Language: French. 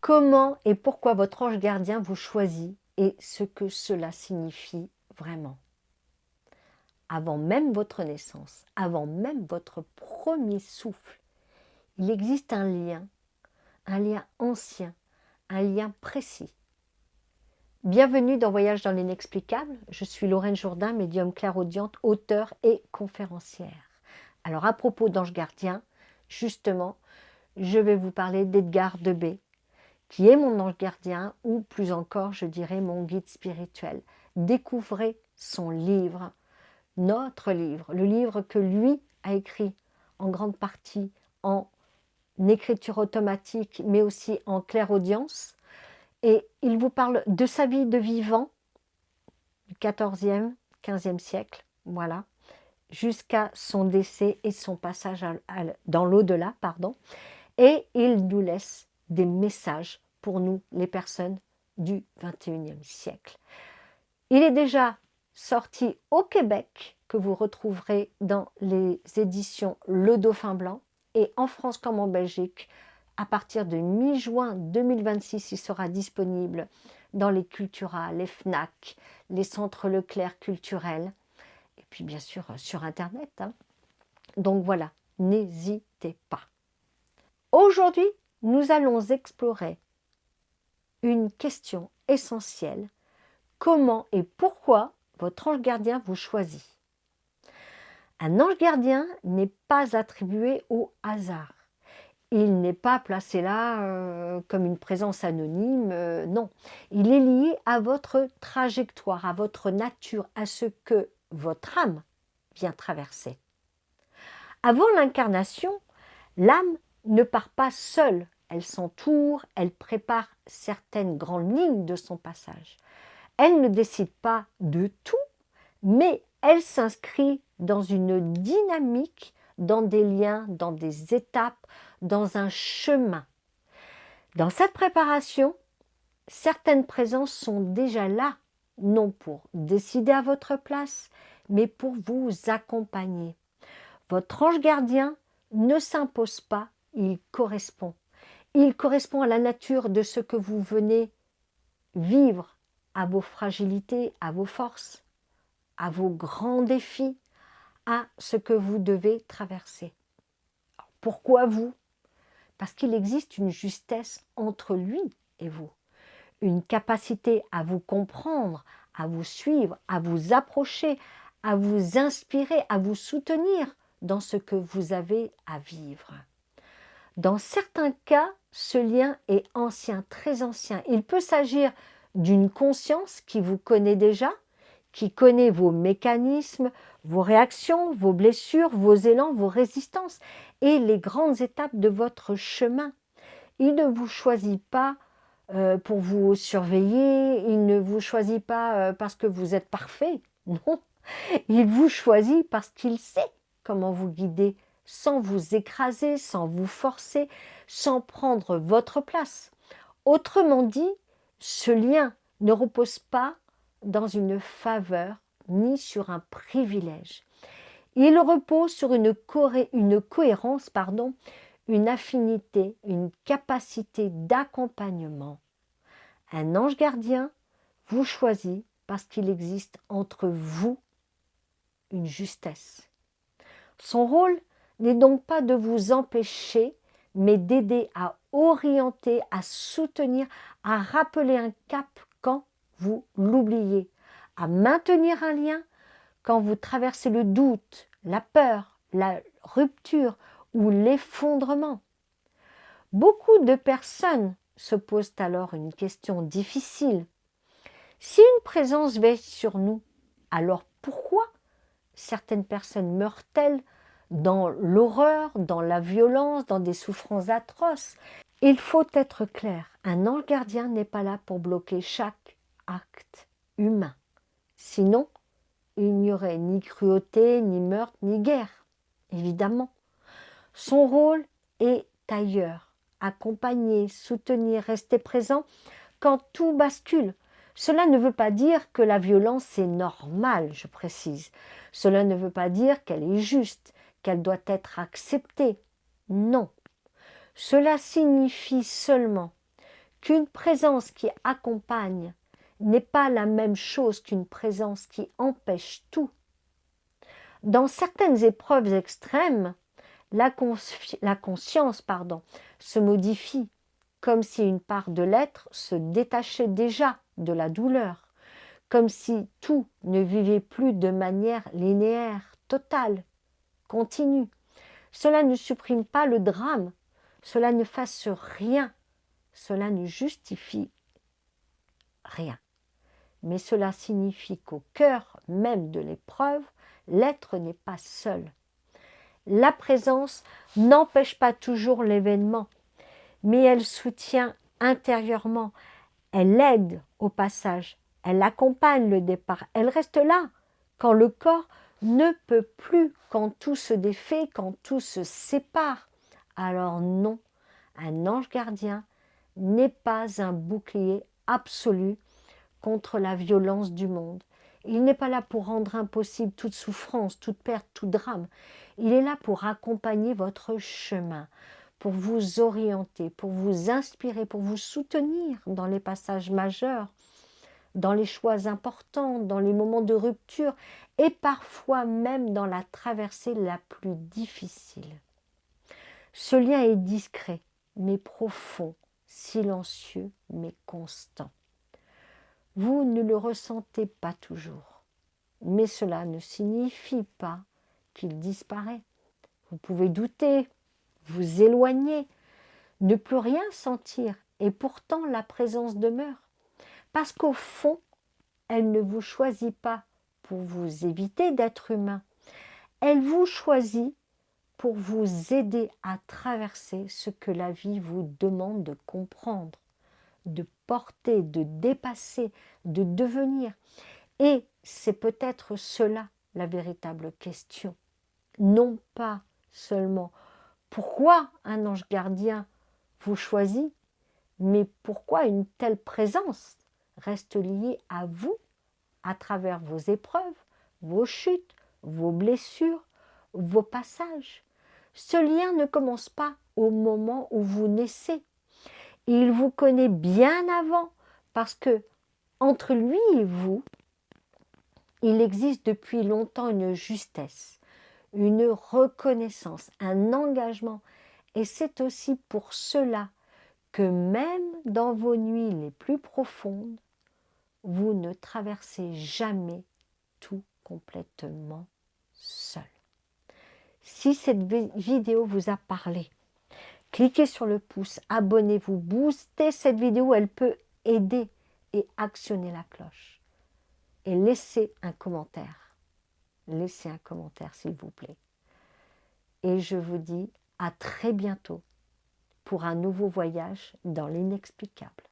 Comment et pourquoi votre ange gardien vous choisit et ce que cela signifie vraiment. Avant même votre naissance, avant même votre premier souffle, il existe un lien ancien, un lien précis. Bienvenue dans Voyage dans l'inexplicable, je suis Lorraine Jourdain, médium clairaudiente, auteure et conférencière. Alors à propos d'ange gardien, justement, je vais vous parler d'Edgar Debay, qui est mon ange gardien, ou plus encore, je dirais, mon guide spirituel. Découvrez son livre, notre livre, le livre que lui a écrit en grande partie en écriture automatique, mais aussi en clairaudience. Et il vous parle de sa vie de vivant, du 14e, 15e siècle, voilà, jusqu'à son décès et son passage dans l'au-delà, pardon. Et il nous laisse des messages pour nous, les personnes du 21e siècle. Il est déjà sorti au Québec, que vous retrouverez dans les éditions Le Dauphin Blanc, et en France comme en Belgique, à partir de mi-juin 2026, il sera disponible dans les Cultura, les FNAC, les centres Leclerc culturels, et puis bien sûr sur Internet. Donc voilà, n'hésitez pas. Aujourd'hui, nous allons explorer une question essentielle. Comment et pourquoi votre ange gardien vous choisit? Un ange gardien n'est pas attribué au hasard. Il n'est pas placé là comme une présence anonyme, non. Il est lié à votre trajectoire, à votre nature, à ce que votre âme vient traverser. Avant l'incarnation, l'âme ne part pas seule. Elle s'entoure, elle prépare certaines grandes lignes de son passage. Elle ne décide pas de tout, mais elle s'inscrit dans une dynamique, dans des liens, dans des étapes, dans un chemin. Dans cette préparation, certaines présences sont déjà là, non pour décider à votre place, mais pour vous accompagner. Votre ange gardien ne s'impose pas, il correspond. Il correspond à la nature de ce que vous venez vivre, à vos fragilités, à vos forces, à vos grands défis, à ce que vous devez traverser. Alors, pourquoi vous? Parce qu'il existe une justesse entre lui et vous, une capacité à vous comprendre, à vous suivre, à vous approcher, à vous inspirer, à vous soutenir dans ce que vous avez à vivre. Dans certains cas, ce lien est ancien, très ancien. Il peut s'agir d'une conscience qui vous connaît déjà, qui connaît vos mécanismes, vos réactions, vos blessures, vos élans, vos résistances et les grandes étapes de votre chemin. Il ne vous choisit pas pour vous surveiller, il ne vous choisit pas parce que vous êtes parfait, non. Il vous choisit parce qu'il sait comment vous guider, sans vous écraser, sans vous forcer, sans prendre votre place. Autrement dit, ce lien ne repose pas dans une faveur ni sur un privilège. Il repose sur une cohérence, une affinité, une capacité d'accompagnement. Un ange gardien vous choisit parce qu'il existe entre vous une justesse. Son rôle n'est donc pas de vous empêcher, mais d'aider à orienter, à soutenir, à rappeler un cap quand vous l'oubliez, à maintenir un lien quand vous traversez le doute, la peur, la rupture ou l'effondrement. Beaucoup de personnes se posent alors une question difficile. Si une présence veille sur nous, alors pourquoi certaines personnes meurent-elles dans l'horreur, dans la violence, dans des souffrances atroces? Il faut être clair, un ange gardien n'est pas là pour bloquer chaque acte humain. Sinon, il n'y aurait ni cruauté, ni meurtre, ni guerre, évidemment. Son rôle est ailleurs, accompagner, soutenir, rester présent quand tout bascule. Cela ne veut pas dire que la violence est normale, je précise. Cela ne veut pas dire qu'elle est juste, qu'elle doit être acceptée. Non. Cela signifie seulement qu'une présence qui accompagne n'est pas la même chose qu'une présence qui empêche tout. Dans certaines épreuves extrêmes, la conscience se modifie, comme si une part de l'être se détachait déjà de la douleur, comme si tout ne vivait plus de manière linéaire, totale, continue. Cela ne supprime pas le drame, cela ne fasse rien, cela ne justifie rien. Mais cela signifie qu'au cœur même de l'épreuve, l'être n'est pas seul. La présence n'empêche pas toujours l'événement, mais elle soutient intérieurement, elle aide au passage, elle accompagne le départ, elle reste là quand le corps ne peut plus, quand tout se défait, quand tout se sépare. Alors non, un ange gardien n'est pas un bouclier absolu contre la violence du monde. Il n'est pas là pour rendre impossible toute souffrance, toute perte, tout drame. Il est là pour accompagner votre chemin, pour vous orienter, pour vous inspirer, pour vous soutenir dans les passages majeurs, dans les choix importants, dans les moments de rupture et parfois même dans la traversée la plus difficile. Ce lien est discret, mais profond, silencieux, mais constant. Vous ne le ressentez pas toujours, mais cela ne signifie pas qu'il disparaît. Vous pouvez douter, vous éloigner, ne plus rien sentir, et pourtant la présence demeure. Parce qu'au fond, elle ne vous choisit pas pour vous éviter d'être humain. Elle vous choisit pour vous aider à traverser ce que la vie vous demande de comprendre, de porter, de dépasser, de devenir. Et c'est peut-être cela la véritable question. Non pas seulement pourquoi un ange gardien vous choisit, mais pourquoi une telle présence reste liée à vous à travers vos épreuves, vos chutes, vos blessures, vos passages. Ce lien ne commence pas au moment où vous naissez. Il vous connaît bien avant parce que entre lui et vous, il existe depuis longtemps une justesse, une reconnaissance, un engagement. Et c'est aussi pour cela que même dans vos nuits les plus profondes, vous ne traversez jamais tout complètement seul. Si cette vidéo vous a parlé, cliquez sur le pouce, abonnez-vous, boostez cette vidéo, elle peut aider et actionner la cloche. Et laissez un commentaire. Laissez un commentaire s'il vous plaît. Et je vous dis à très bientôt pour un nouveau voyage dans l'inexplicable.